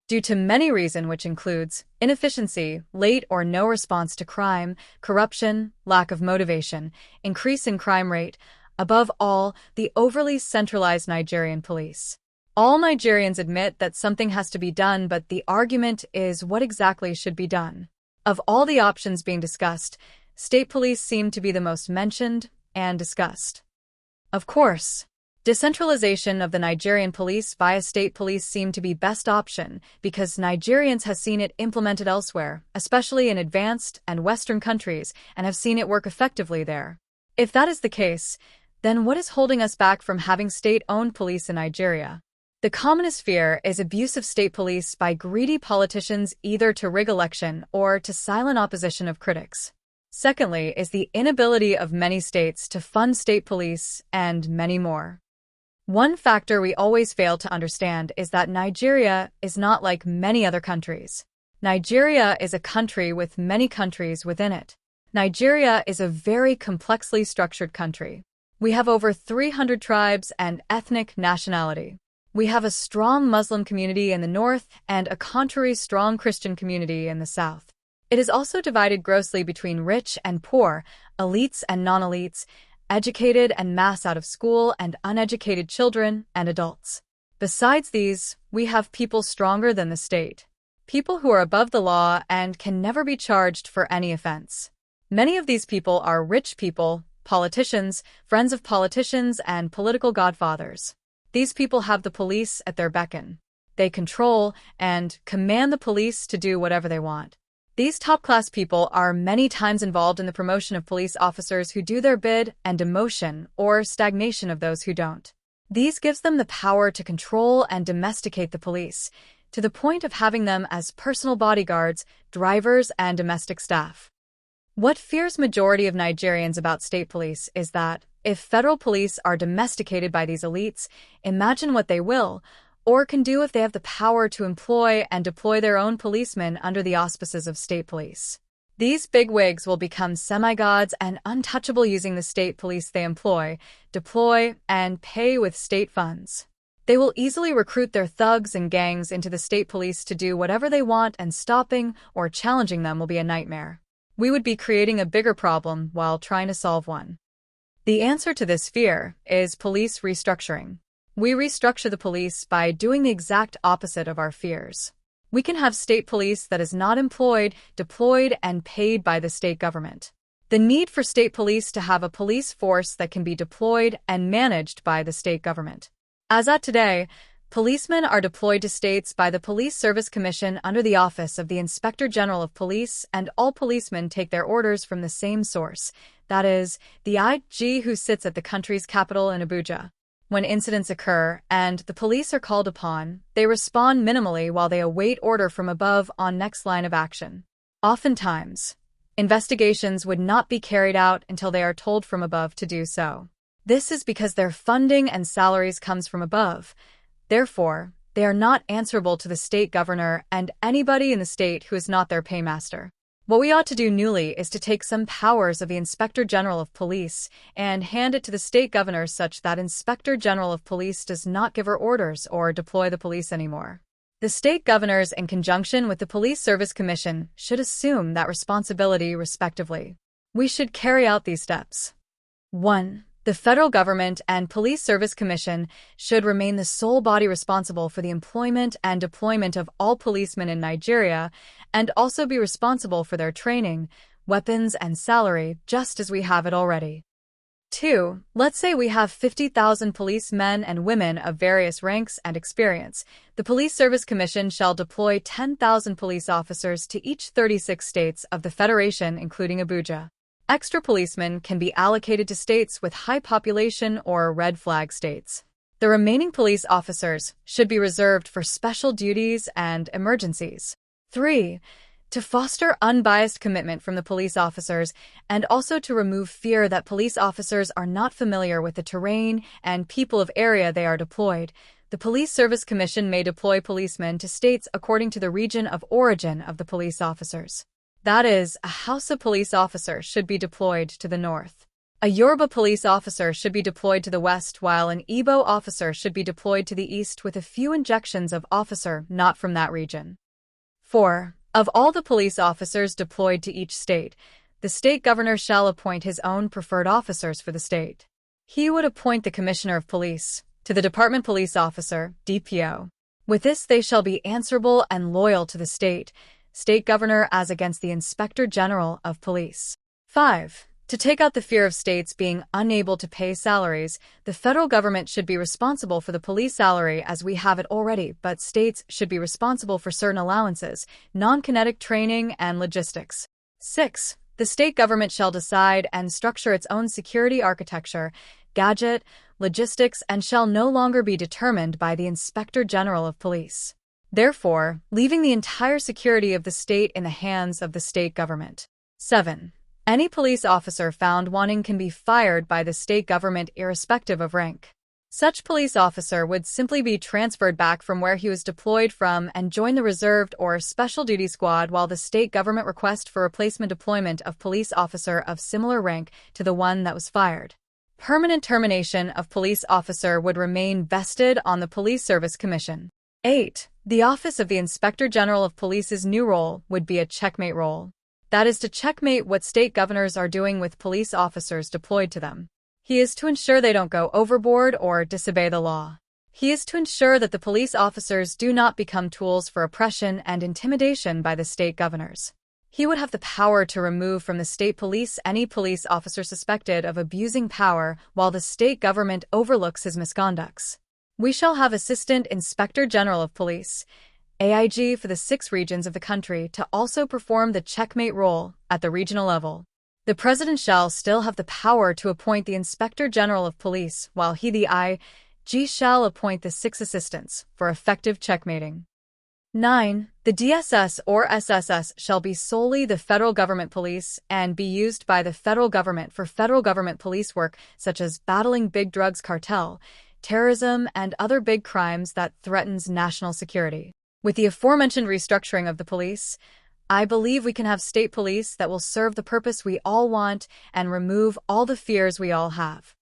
due to many reasons, which includes inefficiency, late or no response to crime, corruption, lack of motivation, increase in crime rate, above all, the overly centralized Nigerian police. All Nigerians admit that something has to be done, but the argument is what exactly should be done. Of all the options being discussed, state police seem to be the most mentioned and discussed. Of course, decentralization of the Nigerian police via state police seem to be best option because Nigerians have seen it implemented elsewhere, especially in advanced and Western countries, and have seen it work effectively there. If that is the case, then what is holding us back from having state-owned police in Nigeria? The commonest fear is abuse of state police by greedy politicians, either to rig election or to silent opposition of critics. Secondly is the inability of many states to fund state police, and many more. One factor we always fail to understand is that Nigeria is not like many other countries. Nigeria is a country with many countries within it. Nigeria is a very complexly structured country. We have over 300 tribes and ethnic nationality. We have a strong Muslim community in the north and a contrary strong Christian community in the south. It is also divided grossly between rich and poor, elites and non-elites, educated and mass out of school, and uneducated children and adults. Besides these, we have people stronger than the state. People who are above the law and can never be charged for any offense. Many of these people are rich people, politicians, friends of politicians, and political godfathers. These people have the police at their beckon. They control and command the police to do whatever they want. These top-class people are many times involved in the promotion of police officers who do their bid and demotion or stagnation of those who don't. These gives them the power to control and domesticate the police, to the point of having them as personal bodyguards, drivers, and domestic staff. What fears majority of Nigerians about state police is that, if federal police are domesticated by these elites, imagine what they will, or can do if they have the power to employ and deploy their own policemen under the auspices of state police. These bigwigs will become semi-gods and untouchable using the state police they employ, deploy, and pay with state funds. They will easily recruit their thugs and gangs into the state police to do whatever they want, and stopping or challenging them will be a nightmare. We would be creating a bigger problem while trying to solve one. The answer to this fear is police restructuring. We restructure the police by doing the exact opposite of our fears. We can have state police that is not employed, deployed, and paid by the state government. The need for state police to have a police force that can be deployed and managed by the state government. As at today, policemen are deployed to states by the Police Service Commission under the Office of the Inspector General of Police, and all policemen take their orders from the same source, that is, the IG who sits at the country's capital in Abuja. When incidents occur and the police are called upon, they respond minimally while they await order from above on next line of action. Oftentimes, investigations would not be carried out until they are told from above to do so. This is because their funding and salaries comes from above. Therefore, they are not answerable to the state governor and anybody in the state who is not their paymaster. What we ought to do newly is to take some powers of the Inspector General of Police and hand it to the state governor such that Inspector General of Police does not give her orders or deploy the police anymore. The state governors, in conjunction with the Police Service Commission, should assume that responsibility respectively. We should carry out these steps. 1. The federal government and Police Service Commission should remain the sole body responsible for the employment and deployment of all policemen in Nigeria, and also be responsible for their training, weapons, and salary, just as we have it already. 2. Let's say we have 50,000 policemen and women of various ranks and experience. The Police Service Commission shall deploy 10,000 police officers to each 36 states of the Federation, including Abuja. Extra policemen can be allocated to states with high population or red flag states. The remaining police officers should be reserved for special duties and emergencies. 3. To foster unbiased commitment from the police officers, and also to remove fear that police officers are not familiar with the terrain and people of area they are deployed, the Police Service Commission may deploy policemen to states according to the region of origin of the police officers. That is, a Hausa police officer should be deployed to the north. A Yoruba police officer should be deployed to the west while an Igbo officer should be deployed to the east with a few injections of officer not from that region. 4. Of all the police officers deployed to each state, the state governor shall appoint his own preferred officers for the state. He would appoint the commissioner of police to the department police officer, DPO. With this they shall be answerable and loyal to the state governor as against the inspector general of police. 5. To take out the fear of states being unable to pay salaries, the federal government should be responsible for the police salary as we have it already, but states should be responsible for certain allowances, non-kinetic training, and logistics. 6. The state government shall decide and structure its own security architecture, gadget, logistics, and shall no longer be determined by the Inspector General of Police. Therefore, leaving the entire security of the state in the hands of the state government. 7. Any police officer found wanting can be fired by the state government irrespective of rank. Such police officer would simply be transferred back from where he was deployed from and join the reserved or special duty squad while the state government request for replacement deployment of police officer of similar rank to the one that was fired. Permanent termination of police officer would remain vested on the Police Service Commission. 8. The office of the Inspector General of Police's new role would be a checkmate role. That is to checkmate what state governors are doing with police officers deployed to them. He is to ensure they don't go overboard or disobey the law. He is to ensure that the police officers do not become tools for oppression and intimidation by the state governors. He would have the power to remove from the state police any police officer suspected of abusing power while the state government overlooks his misconducts. We shall have Assistant Inspector General of Police, AIG, for the 6 regions of the country to also perform the checkmate role at the regional level. The President shall still have the power to appoint the Inspector General of Police, while he, the IG, shall appoint the 6 assistants for effective checkmating. 9. The DSS or SSS shall be solely the federal government police and be used by the federal government for federal government police work such as battling big drugs cartel, terrorism, and other big crimes that threatens national security. With the aforementioned restructuring of the police, I believe we can have state police that will serve the purpose we all want and remove all the fears we all have.